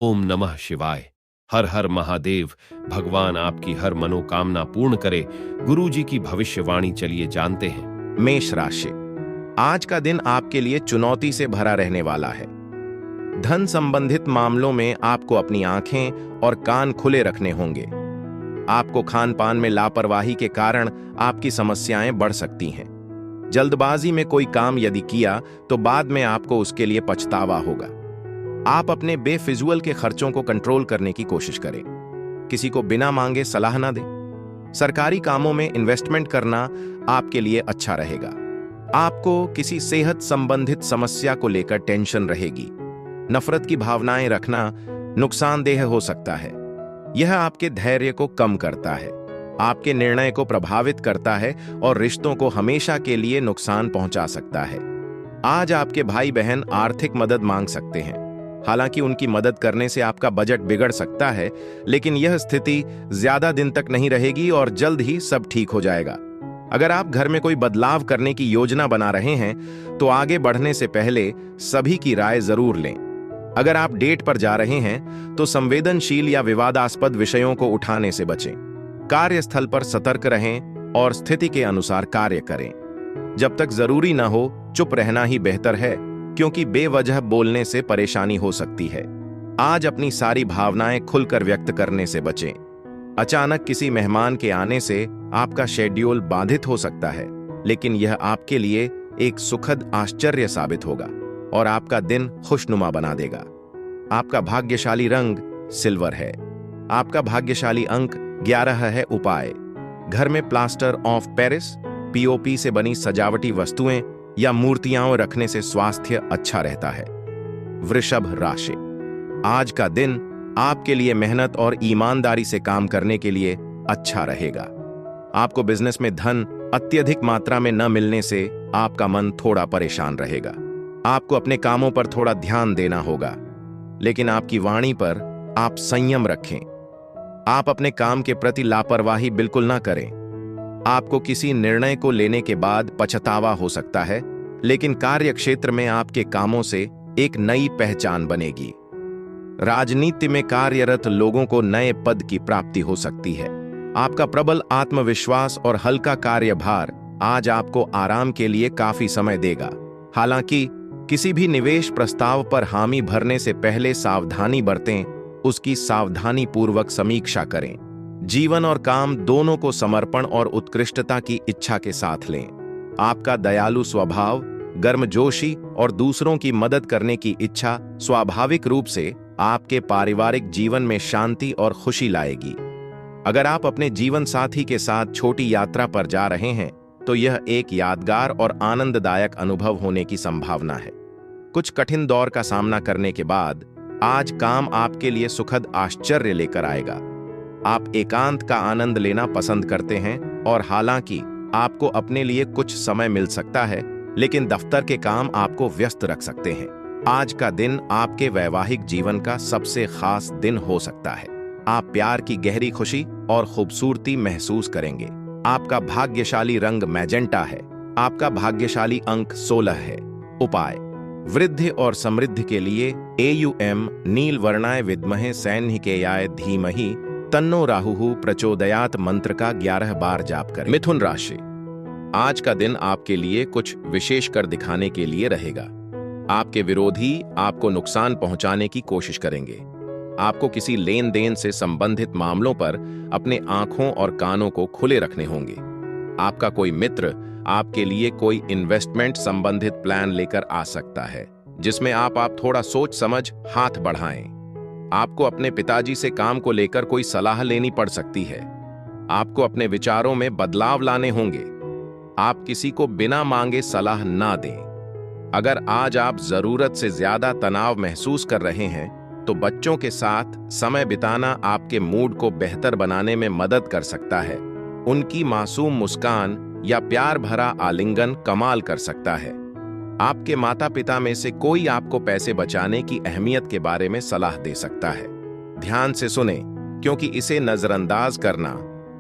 ओम नमः शिवाय। हर हर महादेव। भगवान आपकी हर मनोकामना पूर्ण करे। गुरु जी की भविष्यवाणी चलिए जानते हैं। मेष राशि। आज का दिन आपके लिए चुनौती से भरा रहने वाला है। धन संबंधित मामलों में आपको अपनी आंखें और कान खुले रखने होंगे। आपको खान पान में लापरवाही के कारण आपकी समस्याएं बढ़ सकती हैं। जल्दबाजी में कोई काम यदि किया तो बाद में आपको उसके लिए पछतावा होगा। आप अपने बेफिजूल के खर्चों को कंट्रोल करने की कोशिश करें। किसी को बिना मांगे सलाह ना दें। सरकारी कामों में इन्वेस्टमेंट करना आपके लिए अच्छा रहेगा। आपको किसी सेहत संबंधित समस्या को लेकर टेंशन रहेगी। नफरत की भावनाएं रखना नुकसानदेह हो सकता है। यह आपके धैर्य को कम करता है, आपके निर्णय को प्रभावित करता है और रिश्तों को हमेशा के लिए नुकसान पहुंचा सकता है। आज आपके भाई बहन आर्थिक मदद मांग सकते हैं। हालांकि उनकी मदद करने से आपका बजट बिगड़ सकता है, लेकिन यह स्थिति ज्यादा दिन तक नहीं रहेगी और जल्द ही सब ठीक हो जाएगा। अगर आप घर में कोई बदलाव करने की योजना बना रहे हैं तो आगे बढ़ने से पहले सभी की राय जरूर लें। अगर आप डेट पर जा रहे हैं तो संवेदनशील या विवादास्पद विषयों को उठाने से बचें। कार्यस्थल पर सतर्क रहें और स्थिति के अनुसार कार्य करें। जब तक जरूरी न हो चुप रहना ही बेहतर है, क्योंकि बेवजह बोलने से परेशानी हो सकती है। आज अपनी सारी भावनाएं खुलकर व्यक्त करने से बचें। अचानक किसी मेहमान के आने से आपका शेड्यूल बाधित हो सकता है, लेकिन यह आपके लिए एक सुखद आश्चर्य साबित होगा और आपका दिन खुशनुमा बना देगा। आपका भाग्यशाली रंग सिल्वर है। आपका भाग्यशाली अंक 11 है। उपाय: घर में प्लास्टर ऑफ पेरिस, पीओपी से बनी सजावटी वस्तुएं या मूर्तियां रखने से स्वास्थ्य अच्छा रहता है। वृषभ राशि। आज का दिन आपके लिए मेहनत और ईमानदारी से काम करने के लिए अच्छा रहेगा। आपको बिजनेस में धन अत्यधिक मात्रा में न मिलने से आपका मन थोड़ा परेशान रहेगा। आपको अपने कामों पर थोड़ा ध्यान देना होगा, लेकिन आपकी वाणी पर आप संयम रखें। आप अपने काम के प्रति लापरवाही बिल्कुल ना करें। आपको किसी निर्णय को लेने के बाद पछतावा हो सकता है, लेकिन कार्यक्षेत्र में आपके कामों से एक नई पहचान बनेगी। राजनीति में कार्यरत लोगों को नए पद की प्राप्ति हो सकती है। आपका प्रबल आत्मविश्वास और हल्का कार्यभार आज आपको आराम के लिए काफी समय देगा। हालांकि किसी भी निवेश प्रस्ताव पर हामी भरने से पहले सावधानी बरतें, उसकी सावधानीपूर्वक समीक्षा करें। जीवन और काम दोनों को समर्पण और उत्कृष्टता की इच्छा के साथ लें। आपका दयालु स्वभाव, गर्मजोशी और दूसरों की मदद करने की इच्छा स्वाभाविक रूप से आपके पारिवारिक जीवन में शांति और खुशी लाएगी। अगर आप अपने जीवन साथी के साथ छोटी यात्रा पर जा रहे हैं तो यह एक यादगार और आनंददायक अनुभव होने की संभावना है। कुछ कठिन दौर का सामना करने के बाद आज काम आपके लिए सुखद आश्चर्य लेकर आएगा। आप एकांत का आनंद लेना पसंद करते हैं और हालांकि आपको अपने लिए कुछ समय मिल सकता है, लेकिन दफ्तर के काम आपको व्यस्त रख सकते हैं। आज का दिन आपके वैवाहिक जीवन का सबसे खास दिन हो सकता है। आप प्यार की गहरी खुशी और खूबसूरती महसूस करेंगे। आपका भाग्यशाली रंग मैजेंटा है। आपका भाग्यशाली अंक 16 है। उपाय: वृद्धि और समृद्धि के लिए AUM नील वर्णाय विद्महे सैन्हिकेयाय धीमहि तन्नो राहुः प्रचोदयात मंत्र का 11 बार जाप करें। मिथुन राशि। आज का दिन आपके लिए कुछ विशेष कर दिखाने के लिए रहेगा। आपके विरोधी आपको नुकसान पहुंचाने की कोशिश करेंगे। आपको किसी लेन देन से संबंधित मामलों पर अपने आंखों और कानों को खुले रखने होंगे। आपका कोई मित्र आपके लिए कोई इन्वेस्टमेंट संबंधित प्लान लेकर आ सकता है, जिसमें आप थोड़ा सोच समझ हाथ बढ़ाएं। आपको अपने पिताजी से काम को लेकर कोई सलाह लेनी पड़ सकती है। आपको अपने विचारों में बदलाव लाने होंगे। आप किसी को बिना मांगे सलाह ना दें। अगर आज आप जरूरत से ज्यादा तनाव महसूस कर रहे हैं तो बच्चों के साथ समय बिताना आपके मूड को बेहतर बनाने में मदद कर सकता है। उनकी मासूम मुस्कान या प्यार भरा आलिंगन कमाल कर सकता है। आपके माता पिता में से कोई आपको पैसे बचाने की अहमियत के बारे में सलाह दे सकता है। ध्यान से सुनें, क्योंकि इसे नजरअंदाज करना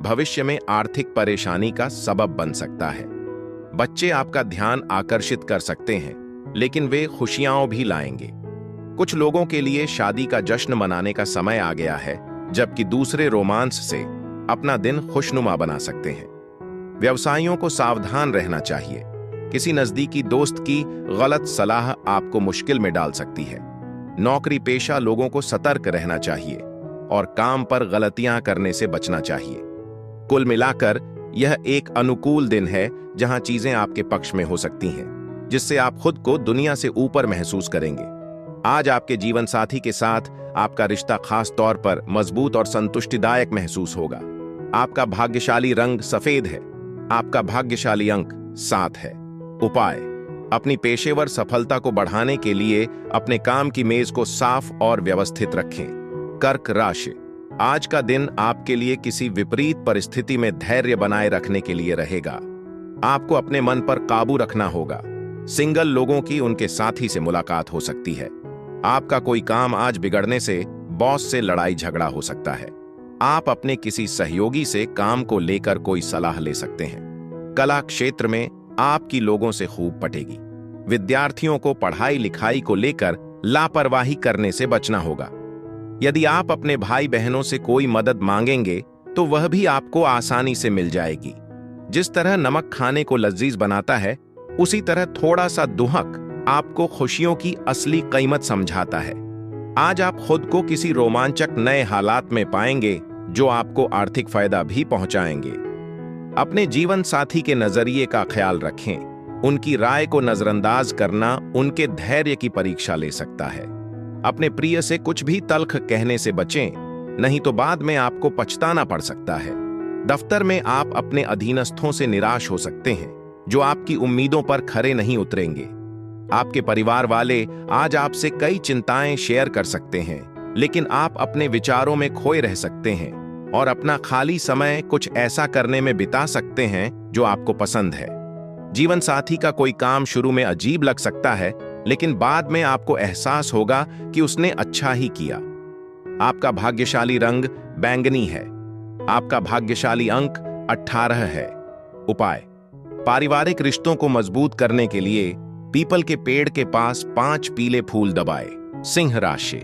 भविष्य में आर्थिक परेशानी का सबब बन सकता है। बच्चे आपका ध्यान आकर्षित कर सकते हैं, लेकिन वे खुशियां भी लाएंगे। कुछ लोगों के लिए शादी का जश्न मनाने का समय आ गया है, जबकि दूसरे रोमांस से अपना दिन खुशनुमा बना सकते हैं। व्यवसायियों को सावधान रहना चाहिए। किसी नजदीकी दोस्त की गलत सलाह आपको मुश्किल में डाल सकती है। नौकरी पेशा लोगों को सतर्क रहना चाहिए और काम पर गलतियां करने से बचना चाहिए। कुल मिलाकर यह एक अनुकूल दिन है जहां चीजें आपके पक्ष में हो सकती हैं, जिससे आप खुद को दुनिया से ऊपर महसूस करेंगे। आज आपके जीवन साथी के साथ आपका रिश्ता खास तौर पर मजबूत और संतुष्टिदायक महसूस होगा। आपका भाग्यशाली रंग सफेद है। आपका भाग्यशाली अंक 7 है। उपाय: अपनी पेशेवर सफलता को बढ़ाने के लिए अपने काम की मेज को साफ और व्यवस्थित रखें। कर्क राशि: आज का दिन आपके लिए किसी विपरीत परिस्थिति में धैर्य बनाए रखने के लिए रहेगा। आपको अपने मन पर काबू रखना होगा। सिंगल लोगों की उनके साथी से मुलाकात हो सकती है। आपका कोई काम आज बिगड़ने से बॉस से लड़ाई झगड़ा हो सकता है। आप अपने किसी सहयोगी से काम को लेकर कोई सलाह ले सकते हैं। कला क्षेत्र में आपकी लोगों से खूब पटेगी। विद्यार्थियों को पढ़ाई लिखाई को लेकर लापरवाही करने से बचना होगा। यदि आप अपने भाई बहनों से कोई मदद मांगेंगे तो वह भी आपको आसानी से मिल जाएगी। जिस तरह नमक खाने को लजीज बनाता है, उसी तरह थोड़ा सा दुहक आपको खुशियों की असली कीमत समझाता है। आज आप खुद को किसी रोमांचक नए हालात में पाएंगे जो आपको आर्थिक फायदा भी पहुंचाएंगे। अपने जीवन साथी के नजरिए का ख्याल रखें। उनकी राय को नजरअंदाज करना उनके धैर्य की परीक्षा ले सकता है। अपने प्रिय से कुछ भी तल्ख कहने से बचें, नहीं तो बाद में आपको पछताना पड़ सकता है। दफ्तर में आप अपने अधीनस्थों से निराश हो सकते हैं, जो आपकी उम्मीदों पर खरे नहीं उतरेंगे। आपके परिवार वाले आज आपसे कई चिंताएं शेयर कर सकते हैं, लेकिन आप अपने विचारों में खोए रह सकते हैं और अपना खाली समय कुछ ऐसा करने में बिता सकते हैं जो आपको पसंद है। जीवन साथी का कोई काम शुरू में अजीब लग सकता है, लेकिन बाद में आपको एहसास होगा कि उसने अच्छा ही किया। आपका भाग्यशाली रंग बैंगनी है। आपका भाग्यशाली अंक 18 है। उपाय: पारिवारिक रिश्तों को मजबूत करने के लिए पीपल के पेड़ के पास 5 पीले फूल दबाएं। सिंह राशि: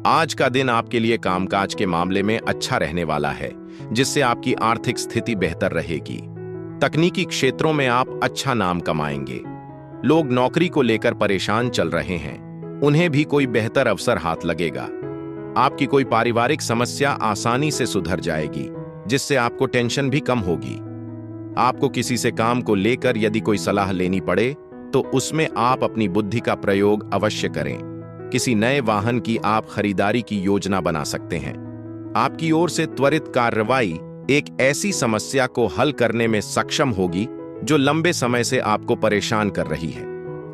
आज का दिन आपके लिए कामकाज के मामले में अच्छा रहने वाला है, जिससे आपकी आर्थिक स्थिति बेहतर रहेगी। तकनीकी क्षेत्रों में आप अच्छा नाम कमाएंगे। लोग नौकरी को लेकर परेशान चल रहे हैं, उन्हें भी कोई बेहतर अवसर हाथ लगेगा। आपकी कोई पारिवारिक समस्या आसानी से सुधर जाएगी, जिससे आपको टेंशन भी कम होगी। आपको किसी से काम को लेकर यदि कोई सलाह लेनी पड़े तो उसमें आप अपनी बुद्धि का प्रयोग अवश्य करें। किसी नए वाहन की आप खरीदारी की योजना बना सकते हैं। आपकी ओर से त्वरित कार्रवाई एक ऐसी समस्या को हल करने में सक्षम होगी जो लंबे समय से आपको परेशान कर रही है।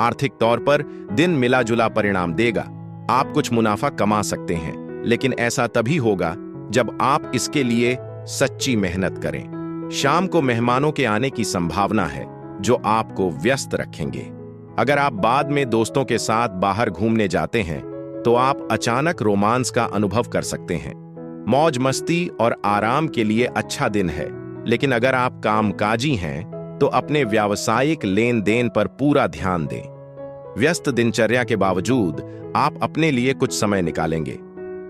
आर्थिक तौर पर दिन मिला जुला परिणाम देगा। आप कुछ मुनाफा कमा सकते हैं, लेकिन ऐसा तभी होगा जब आप इसके लिए सच्ची मेहनत करें। शाम को मेहमानों के आने की संभावना है जो आपको व्यस्त रखेंगे। अगर आप बाद में दोस्तों के साथ बाहर घूमने जाते हैं तो आप अचानक रोमांस का अनुभव कर सकते हैं। मौज मस्ती और आराम के लिए अच्छा दिन है, लेकिन अगर आप कामकाजी हैं तो अपने व्यावसायिक लेन देन पर पूरा ध्यान दें। व्यस्त दिनचर्या के बावजूद आप अपने लिए कुछ समय निकालेंगे।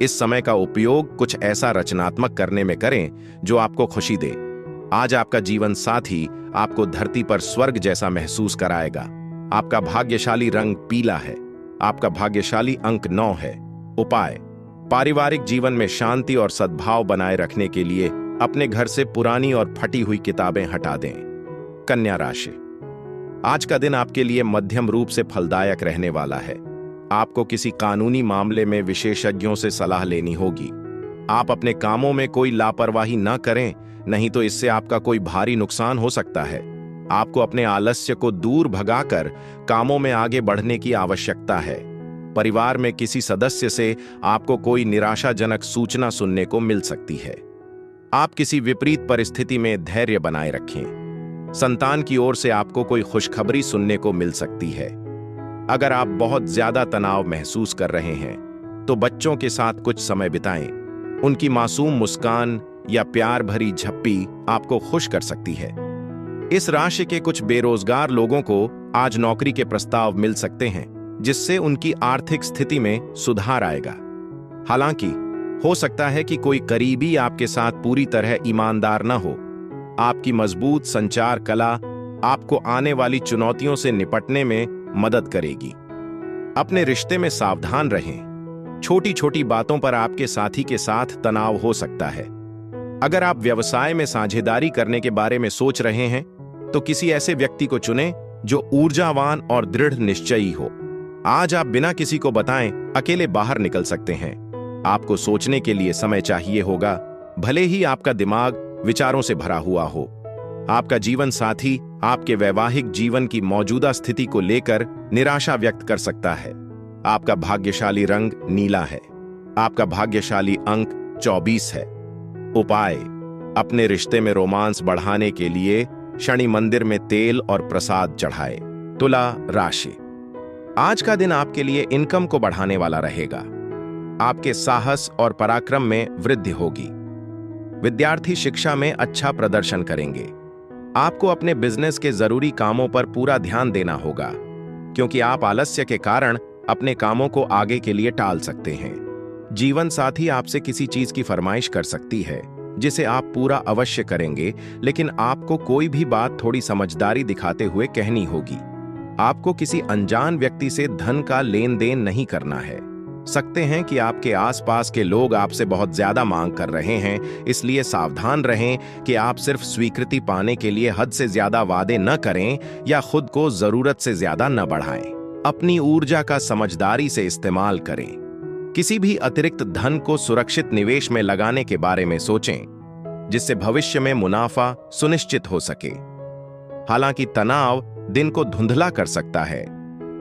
इस समय का उपयोग कुछ ऐसा रचनात्मक करने में करें जो आपको खुशी दे। आज आपका जीवन साथी आपको धरती पर स्वर्ग जैसा महसूस कराएगा। आपका भाग्यशाली रंग पीला है। आपका भाग्यशाली अंक 9 है। उपाय: पारिवारिक जीवन में शांति और सद्भाव बनाए रखने के लिए अपने घर से पुरानी और फटी हुई किताबें हटा दें। कन्या राशि: आज का दिन आपके लिए मध्यम रूप से फलदायक रहने वाला है। आपको किसी कानूनी मामले में विशेषज्ञों से सलाह लेनी होगी। आप अपने कामों में कोई लापरवाही न करें, नहीं तो इससे आपका कोई भारी नुकसान हो सकता है। आपको अपने आलस्य को दूर भगाकर कामों में आगे बढ़ने की आवश्यकता है। परिवार में किसी सदस्य से आपको कोई निराशाजनक सूचना सुनने को मिल सकती है। आप किसी विपरीत परिस्थिति में धैर्य बनाए रखें। संतान की ओर से आपको कोई खुशखबरी सुनने को मिल सकती है। अगर आप बहुत ज्यादा तनाव महसूस कर रहे हैं तो बच्चों के साथ कुछ समय बिताएं। उनकी मासूम मुस्कान या प्यार भरी झप्पी आपको खुश कर सकती है। इस राशि के कुछ बेरोजगार लोगों को आज नौकरी के प्रस्ताव मिल सकते हैं। जिससे उनकी आर्थिक स्थिति में सुधार आएगा। हालांकि हो सकता है कि कोई करीबी आपके साथ पूरी तरह ईमानदार न हो। आपकी मजबूत संचार कला आपको आने वाली चुनौतियों से निपटने में मदद करेगी। अपने रिश्ते में सावधान रहें। छोटी छोटी बातों पर आपके साथी के साथ तनाव हो सकता है। अगर आप व्यवसाय में साझेदारी करने के बारे में सोच रहे हैं तो किसी ऐसे व्यक्ति को चुनें जो ऊर्जावान और दृढ़ निश्चयी हो। आज आप बिना किसी को बताएं अकेले बाहर निकल सकते हैं। आपको सोचने के लिए समय चाहिए होगा, भले ही आपका दिमाग विचारों से भरा हुआ हो। आपका जीवन साथी आपके वैवाहिक जीवन की मौजूदा स्थिति को लेकर निराशा व्यक्त कर सकता है। आपका भाग्यशाली रंग नीला है। आपका भाग्यशाली अंक 24 है। उपाय: अपने रिश्ते में रोमांस बढ़ाने के लिए शनि मंदिर में तेल और प्रसाद चढ़ाए। तुला राशि, आज का दिन आपके लिए इनकम को बढ़ाने वाला रहेगा। आपके साहस और पराक्रम में वृद्धि होगी। विद्यार्थी शिक्षा में अच्छा प्रदर्शन करेंगे। आपको अपने बिजनेस के जरूरी कामों पर पूरा ध्यान देना होगा, क्योंकि आप आलस्य के कारण अपने कामों को आगे के लिए टाल सकते हैं। जीवन साथी आपसे किसी चीज की फरमाइश कर सकती है जिसे आप पूरा अवश्य करेंगे, लेकिन आपको कोई भी बात थोड़ी समझदारी दिखाते हुए कहनी होगी। आपको किसी अनजान व्यक्ति से धन का लेन देन नहीं करना है। सकते हैं कि आपके आसपास के लोग आपसे बहुत ज्यादा मांग कर रहे हैं, इसलिए सावधान रहें कि आप सिर्फ स्वीकृति पाने के लिए हद से ज्यादा वादे न करें या खुद को जरूरत से ज्यादा न बढ़ाएं। अपनी ऊर्जा का समझदारी से इस्तेमाल करें। किसी भी अतिरिक्त धन को सुरक्षित निवेश में लगाने के बारे में सोचें, जिससे भविष्य में मुनाफा सुनिश्चित हो सके। हालांकि तनाव दिन को धुंधला कर सकता है,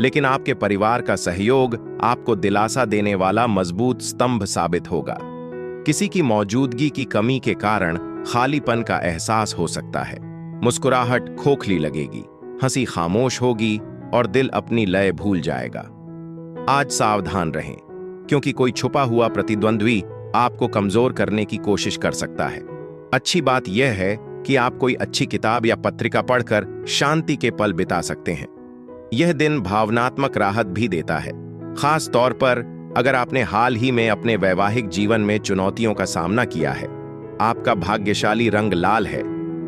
लेकिन आपके परिवार का सहयोग आपको दिलासा देने वाला मजबूत स्तंभ साबित होगा। किसी की मौजूदगी की कमी के कारण खालीपन का एहसास हो सकता है। मुस्कुराहट खोखली लगेगी, हंसी खामोश होगी और दिल अपनी लय भूल जाएगा। आज सावधान रहें, क्योंकि कोई छुपा हुआ प्रतिद्वंद्वी आपको कमजोर करने की कोशिश कर सकता है। अच्छी बात यह है कि आप कोई अच्छी किताब या पत्रिका पढ़कर शांति के पल बिता सकते हैं। यह दिन भावनात्मक राहत भी देता है, खास तौर पर अगर आपने हाल ही में अपने वैवाहिक जीवन में चुनौतियों का सामना किया है। आपका भाग्यशाली रंग लाल है।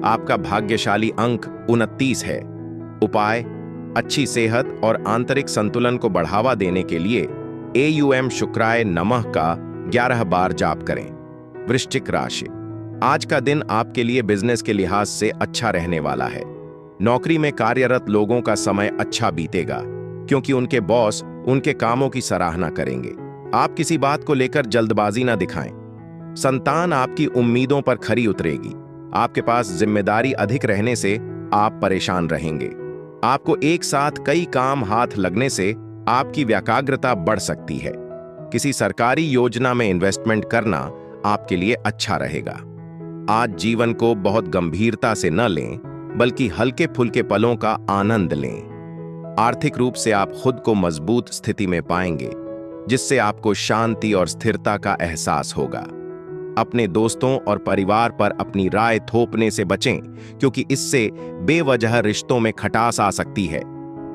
आपका भाग्यशाली अंक 29 है। उपाय: अच्छी सेहत और आंतरिक संतुलन को बढ़ावा देने के लिए AUM शुक्राय नमः का 11 बार जाप करें। वृश्चिक राशि, आज का दिन आपके लिए बिजनेस के लिहाज से अच्छा रहने वाला है। नौकरी में कार्यरत लोगों का समय अच्छा बीतेगा, क्योंकि उनके बॉस उनके कामों की सराहना करेंगे। आप किसी बात को लेकर जल्दबाजी न दिखाएं। संतान आपकी उम्मीदों पर खरी उतरेगी। आपके पास जिम्मेदारी अधिक रहने से आप परेशान रहेंगे। आपको एक साथ कई काम हाथ लगने से आपकी व्याकाग्रता बढ़ सकती है। किसी सरकारी योजना में इन्वेस्टमेंट करना आपके लिए अच्छा रहेगा। आज जीवन को बहुत गंभीरता से न लें, बल्कि हल्के फुल्के पलों का आनंद लें। आर्थिक रूप से आप खुद को मजबूत स्थिति में पाएंगे, जिससे आपको शांति और स्थिरता का एहसास होगा। अपने दोस्तों और परिवार पर अपनी राय थोपने से बचें, क्योंकि इससे बेवजह रिश्तों में खटास आ सकती है।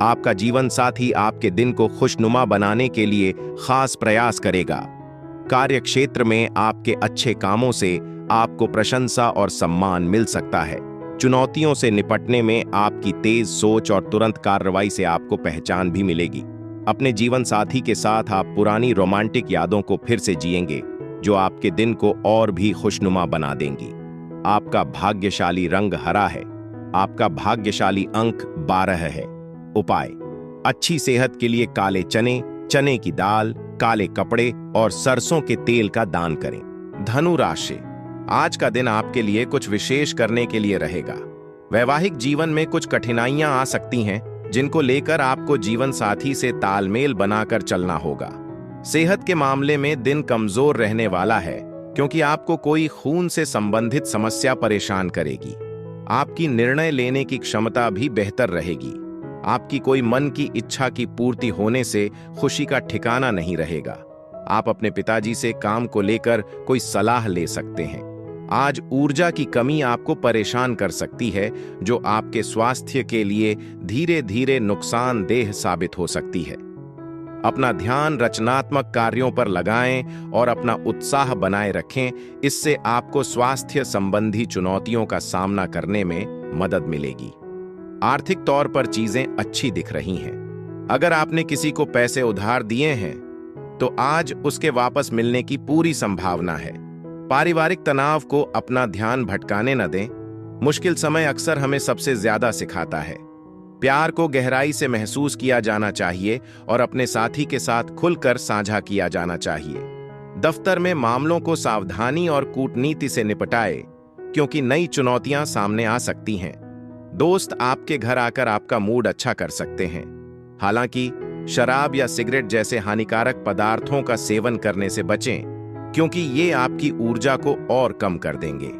आपका जीवन साथी आपके दिन को खुशनुमा बनाने के लिए खास प्रयास करेगा। कार्य क्षेत्र में आपके अच्छे कामों से आपको प्रशंसा और सम्मान मिल सकता है। चुनौतियों से निपटने में आपकी तेज सोच और तुरंत कार्रवाई से आपको पहचान भी मिलेगी। अपने जीवन साथी के साथ आप पुरानी रोमांटिक यादों को फिर से जिएंगे, जो आपके दिन को और भी खुशनुमा बना देंगी। आपका भाग्यशाली रंग हरा है। आपका भाग्यशाली अंक 12 है। उपाय: अच्छी सेहत के लिए काले चने, चने की दाल, काले कपड़े और सरसों के तेल का दान करें। धनु राशि, आज का दिन आपके लिए कुछ विशेष करने के लिए रहेगा। वैवाहिक जीवन में कुछ कठिनाइयां आ सकती हैं, जिनको लेकर आपको जीवन साथी से तालमेल बनाकर चलना होगा। सेहत के मामले में दिन कमजोर रहने वाला है, क्योंकि आपको कोई खून से संबंधित समस्या परेशान करेगी। आपकी निर्णय लेने की क्षमता भी बेहतर रहेगी। आपकी कोई मन की इच्छा की पूर्ति होने से खुशी का ठिकाना नहीं रहेगा। आप अपने पिताजी से काम को लेकर कोई सलाह ले सकते हैं। आज ऊर्जा की कमी आपको परेशान कर सकती है, जो आपके स्वास्थ्य के लिए धीरे धीरे नुकसानदेह साबित हो सकती है। अपना ध्यान रचनात्मक कार्यों पर लगाएं और अपना उत्साह बनाए रखें। इससे आपको स्वास्थ्य संबंधी चुनौतियों का सामना करने में मदद मिलेगी। आर्थिक तौर पर चीजें अच्छी दिख रही हैं। अगर आपने किसी को पैसे उधार दिए हैं तो आज उसके वापस मिलने की पूरी संभावना है। पारिवारिक तनाव को अपना ध्यान भटकाने न दें। मुश्किल समय अक्सर हमें सबसे ज्यादा सिखाता है। प्यार को गहराई से महसूस किया जाना चाहिए और अपने साथी के साथ खुलकर साझा किया जाना चाहिए। दफ्तर में मामलों को सावधानी और कूटनीति से निपटाएं, क्योंकि नई चुनौतियां सामने आ सकती हैं। दोस्त आपके घर आकर आपका मूड अच्छा कर सकते हैं। हालांकि शराब या सिगरेट जैसे हानिकारक पदार्थों का सेवन करने से बचें, क्योंकि ये आपकी ऊर्जा को और कम कर देंगे।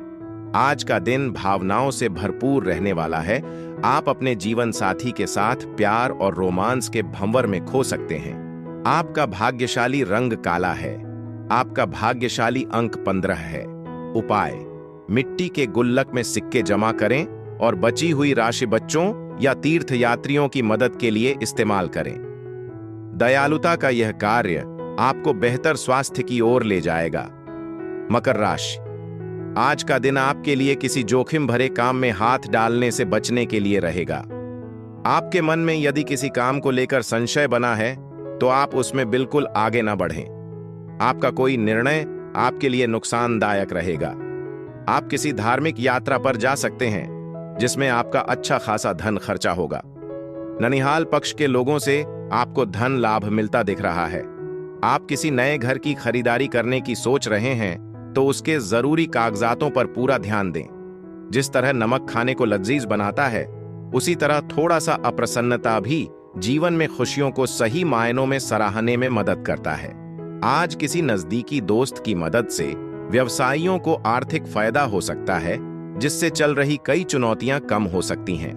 आज का दिन भावनाओं से भरपूर रहने वाला है। आप अपने जीवन साथी के साथ प्यार और रोमांस के भंवर में खो सकते हैं। आपका भाग्यशाली रंग काला है। आपका भाग्यशाली अंक 15 है। उपाय: मिट्टी के गुल्लक में सिक्के जमा करें और बची हुई राशि बच्चों या तीर्थयात्रियों की मदद के लिए इस्तेमाल करें। दयालुता का यह कार्य आपको बेहतर स्वास्थ्य की ओर ले जाएगा। मकर राशि: आज का दिन आपके लिए किसी जोखिम भरे काम में हाथ डालने से बचने के लिए रहेगा। आपके मन में यदि किसी काम को लेकर संशय बना है तो आप उसमें बिल्कुल आगे न बढ़ें। आपका कोई निर्णय आपके लिए नुकसानदायक रहेगा। आप किसी धार्मिक यात्रा पर जा सकते हैं जिसमें आपका अच्छा खासा धन खर्चा होगा। ननिहाल पक्ष के लोगों से आपको धन लाभ मिलता दिख रहा है। आप किसी नए घर की खरीदारी करने की सोच रहे हैं तो उसके जरूरी कागजातों पर पूरा ध्यान दें। जिस तरह नमक खाने को लजीज बनाता है, उसी तरह थोड़ा सा अप्रसन्नता भी जीवन में खुशियों को सही मायनों में सराहने में मदद करता है। आज किसी नजदीकी दोस्त की मदद से व्यवसायियों को आर्थिक फायदा हो सकता है, जिससे चल रही कई चुनौतियां कम हो सकती हैं।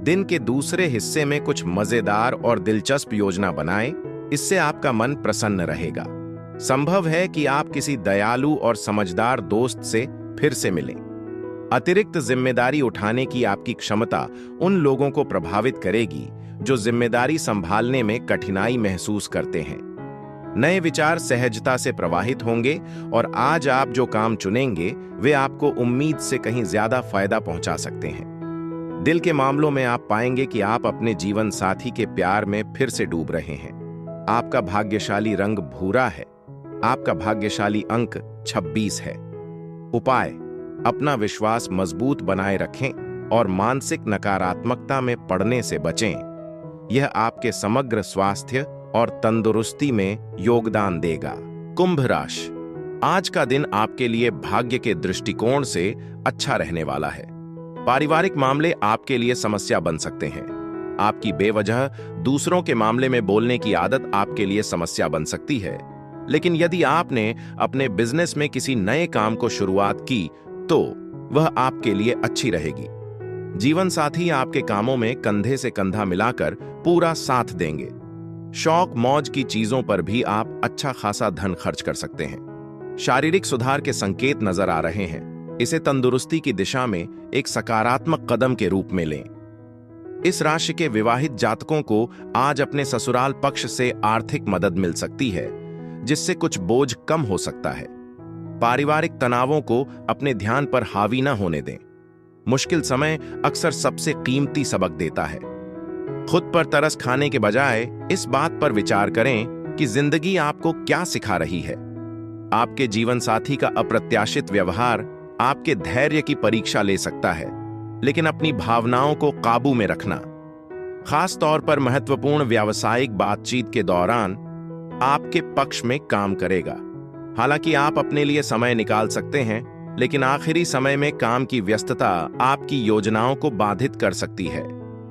दिन के दूसरे हिस्से में कुछ मजेदार और दिलचस्प योजना बनाएं, इससे आपका मन प्रसन्न रहेगा। संभव है कि आप किसी दयालु और समझदार दोस्त से फिर से मिलें। अतिरिक्त जिम्मेदारी उठाने की आपकी क्षमता उन लोगों को प्रभावित करेगी जो जिम्मेदारी संभालने में कठिनाई महसूस करते हैं। नए विचार सहजता से प्रवाहित होंगे और आज आप जो काम चुनेंगे वे आपको उम्मीद से कहीं ज्यादा फायदा पहुंचा सकते हैं। दिल के मामलों में आप पाएंगे कि आप अपने जीवन साथी के प्यार में फिर से डूब रहे हैं। आपका भाग्यशाली रंग भूरा है। आपका भाग्यशाली अंक 26 है। उपाय: अपना विश्वास मजबूत बनाए रखें और मानसिक नकारात्मकता में पड़ने से बचें। यह आपके समग्र स्वास्थ्य और तंदुरुस्ती में योगदान देगा। कुंभ राशि: आज का दिन आपके लिए भाग्य के दृष्टिकोण से अच्छा रहने वाला है। पारिवारिक मामले आपके लिए समस्या बन सकते हैं। आपकी बेवजह दूसरों के मामले में बोलने की आदत आपके लिए समस्या बन सकती है। लेकिन यदि आपने अपने बिजनेस में किसी नए काम को शुरुआत की तो वह आपके लिए अच्छी रहेगी। जीवन साथी आपके कामों में कंधे से कंधा मिलाकर पूरा साथ देंगे। शौक मौज की चीजों पर भी आप अच्छा खासा धन खर्च कर सकते हैं। शारीरिक सुधार के संकेत नजर आ रहे हैं। इसे तंदुरुस्ती की दिशा में एक सकारात्मक कदम के रूप में लें। इस राशि के विवाहित जातकों को आज अपने ससुराल पक्ष से आर्थिक मदद मिल सकती है, जिससे कुछ बोझ कम हो सकता है। पारिवारिक तनावों को अपने ध्यान पर हावी न होने दें। मुश्किल समय अक्सर सबसे कीमती सबक देता है। खुद पर तरस खाने के बजाय इस बात पर विचार करें कि जिंदगी आपको क्या सिखा रही है। आपके जीवन साथी का अप्रत्याशित व्यवहार आपके धैर्य की परीक्षा ले सकता है, लेकिन अपनी भावनाओं को काबू में रखना, खास तौर पर महत्वपूर्ण व्यावसायिक बातचीत के दौरान, आपके पक्ष में काम करेगा। हालांकि आप अपने लिए समय निकाल सकते हैं, लेकिन आखिरी समय में काम की व्यस्तता आपकी योजनाओं को बाधित कर सकती है।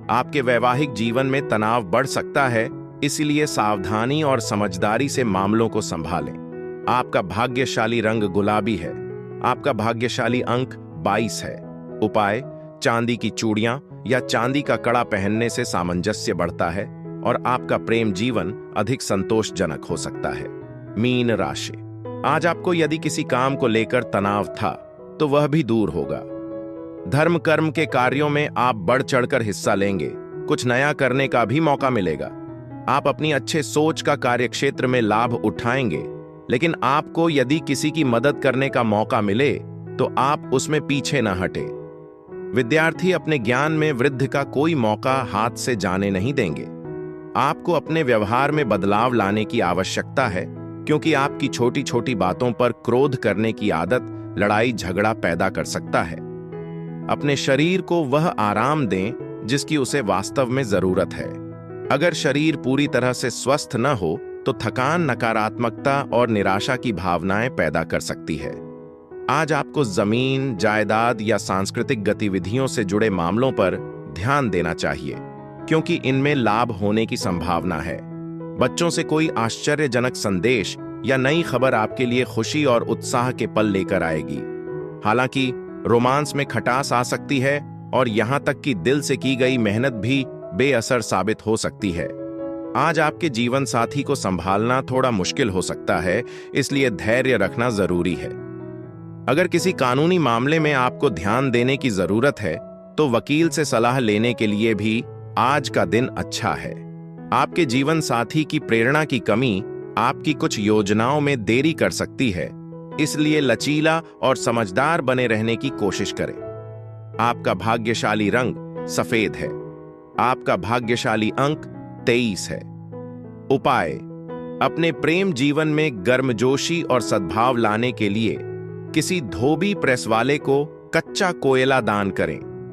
आपके वैवाहिक जीवन में तनाव बढ़ सकता है, इसलिए सावधानी और समझदारी से मामलों को संभालें। आपका भाग्यशाली रंग गुलाबी है। आपका भाग्यशाली अंक 22 है। उपाय: चांदी की चूड़ियां या चांदी का कड़ा पहनने से सामंजस्य बढ़ता है और आपका प्रेम जीवन अधिक संतोषजनक हो सकता है। मीन राशि: आज आपको यदि किसी काम को लेकर तनाव था तो वह भी दूर होगा। धर्म कर्म के कार्यों में आप बढ़ चढ़कर हिस्सा लेंगे। कुछ नया करने का भी मौका मिलेगा। आप अपनी अच्छे सोच का कार्यक्षेत्र में लाभ उठाएंगे, लेकिन आपको यदि किसी की मदद करने का मौका मिले तो आप उसमें पीछे न हटे। विद्यार्थी अपने ज्ञान में वृद्धि का कोई मौका हाथ से जाने नहीं देंगे। आपको अपने व्यवहार में बदलाव लाने की आवश्यकता है, क्योंकि आपकी छोटी छोटी बातों पर क्रोध करने की आदत लड़ाई झगड़ा पैदा कर सकता है। अपने शरीर को वह आराम दें जिसकी उसे वास्तव में जरूरत है। अगर शरीर पूरी तरह से स्वस्थ न हो तो थकान नकारात्मकता और निराशा की भावनाएं पैदा कर सकती है। आज आपको जमीन, जायदाद या सांस्कृतिक गतिविधियों से जुड़े मामलों पर ध्यान देना चाहिए, क्योंकि इनमें लाभ होने की संभावना है। बच्चों से कोई आश्चर्यजनक संदेश या नई खबर आपके लिए खुशी और उत्साह के पल लेकर आएगी। हालांकि रोमांस में खटास आ सकती है और यहां तक कि दिल से की गई मेहनत भी बेअसर साबित हो सकती है। आज आपके जीवन साथी को संभालना थोड़ा मुश्किल हो सकता है, इसलिए धैर्य रखना जरूरी है। अगर किसी कानूनी मामले में आपको ध्यान देने की जरूरत है तो वकील से सलाह लेने के लिए भी आज का दिन अच्छा है। आपके जीवन साथी की प्रेरणा की कमी आपकी कुछ योजनाओं में देरी कर सकती है, इसलिए लचीला और समझदार बने रहने की कोशिश करें। आपका भाग्यशाली रंग सफेद है। आपका भाग्यशाली अंक 23 है। उपाय: अपने प्रेम जीवन में गर्मजोशी और सद्भाव लाने के लिए किसी धोबी प्रेस वाले को कच्चा कोयला दान करें।